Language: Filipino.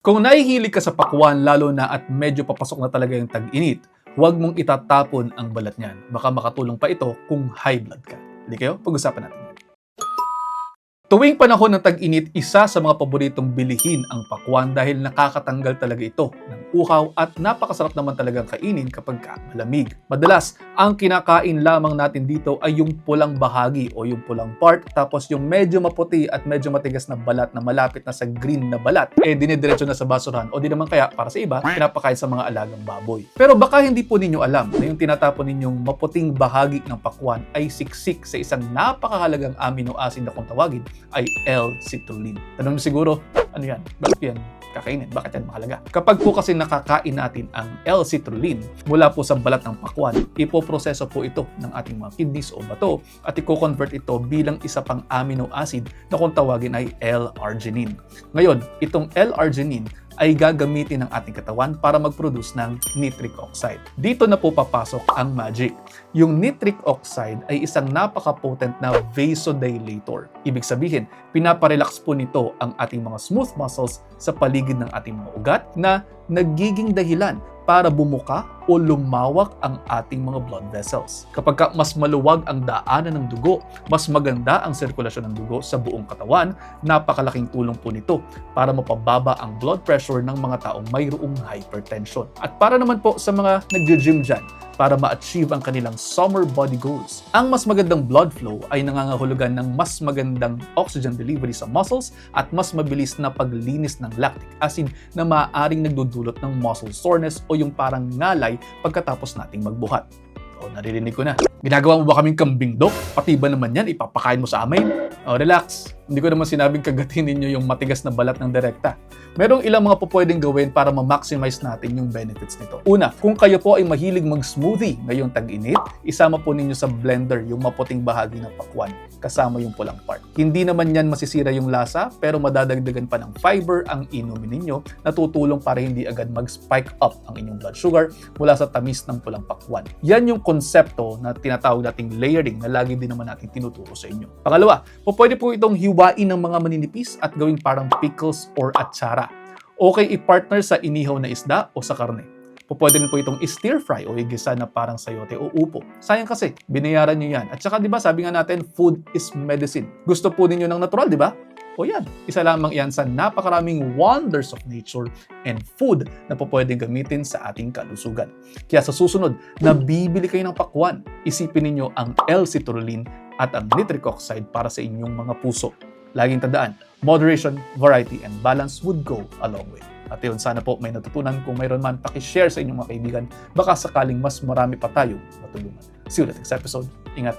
Kung nahihilig ka sa pakwan lalo na at medyo papasok na talaga yung tag-init, huwag mong itatapon ang balat niyan. Baka makatulong pa ito kung high blood ka. Hindi kayo? Pag-usapan natin. Tuwing panahon ng tag-init, isa sa mga paboritong bilihin ang pakwan dahil nakakatanggal talaga ito ng uhaw at napakasarap naman talagang kainin kapag malamig. Madalas, ang kinakain lamang natin dito ay yung pulang bahagi o yung pulang part, tapos yung medyo maputi at medyo matigas na balat na malapit na sa green na balat, dinidiretso na sa basurahan o di naman kaya para sa iba, pinapakain sa mga alagang baboy. Pero baka hindi po ninyo alam na yung tinatapon ninyong maputing bahagi ng pakwan ay siksik sa isang napakahalagang amino acid na kung tawagin ay L-citrulline. Tanong niyo siguro, ano yan? Bakit yan kakainin? Bakit yan mahalaga? Kapag po kasi nakakain natin ang L-citrulline mula po sa balat ng pakwan, ipoproseso po ito ng ating mga kidneys o bato at i-convert ito bilang isa pang amino acid na kung tawagin ay L-arginine. Ngayon, itong L-arginine ay gagamitin ng ating katawan para mag-produce ng nitric oxide. Dito na po papasok ang magic. Yung nitric oxide ay isang napaka-potent na vasodilator. Ibig sabihin, pinaparelax po nito ang ating mga smooth muscles sa paligid ng ating mga ugat na nagiging dahilan para bumuka o lumawak ang ating mga blood vessels. Kapag mas maluwag ang daanan ng dugo, mas maganda ang sirkulasyon ng dugo sa buong katawan, napakalaking tulong po nito para mapababa ang blood pressure ng mga taong mayroong hypertension. At para naman po sa mga nag-gym dyan, para ma-achieve ang kanilang summer body goals. Ang mas magandang blood flow ay nangangahulugan ng mas magandang oxygen delivery sa muscles at mas mabilis na paglinis ng lactic acid na maaaring nagdudulot ng muscle soreness o yung parang ngalay pagkatapos nating magbuhat. O, naririnig ko na. Ginagawa mo ba kaming kambing, Dok? Pati ba naman yan, ipapakain mo sa amin? O, relax. Hindi ko naman sinabing kagatin ninyo yung matigas na balat ng direkta. Merong ilang mga pwedeng gawin para ma-maximize natin yung benefits nito. Una, kung kayo po ay mahilig mag-smoothie ngayong tag-init, isama po ninyo sa blender yung maputing bahagi ng pakwan, kasama yung pulang part. Hindi naman yan masisira yung lasa, pero madadagdagan pa ng fiber ang inumin ninyo na tutulong para hindi agad mag-spike up ang inyong blood sugar mula sa tamis ng pulang pakwan. Yan yung konsepto na tinatawag nating layering na lagi din naman natin tinuturo sa inyo. Pangalawa, pwede po itong hiwain ng mga maninipis at gawing parang pickles or atsara. Okay i-partner sa inihaw na isda o sa karne. Pwede rin po itong stir fry o igisa na parang sayote o upo. Sayang kasi, binayaran nyo yan. At saka diba sabi nga natin, food is medicine. Gusto po ninyo ng natural, diba? O yan, isa lamang yan sa napakaraming wonders of nature and food na pwedeng gamitin sa ating kalusugan. Kaya sa susunod, nabibili kayo ng pakwan, isipin ninyo ang L-citrulline at ang nitric oxide para sa inyong mga puso. Laging tandaan, moderation, variety, and balance would go a long way. At yun, sana po may natutunan. Kung mayroon man, pakishare sa inyong mga kaibigan. Baka sakaling mas marami pa tayong matulungan. See you next episode. Ingat!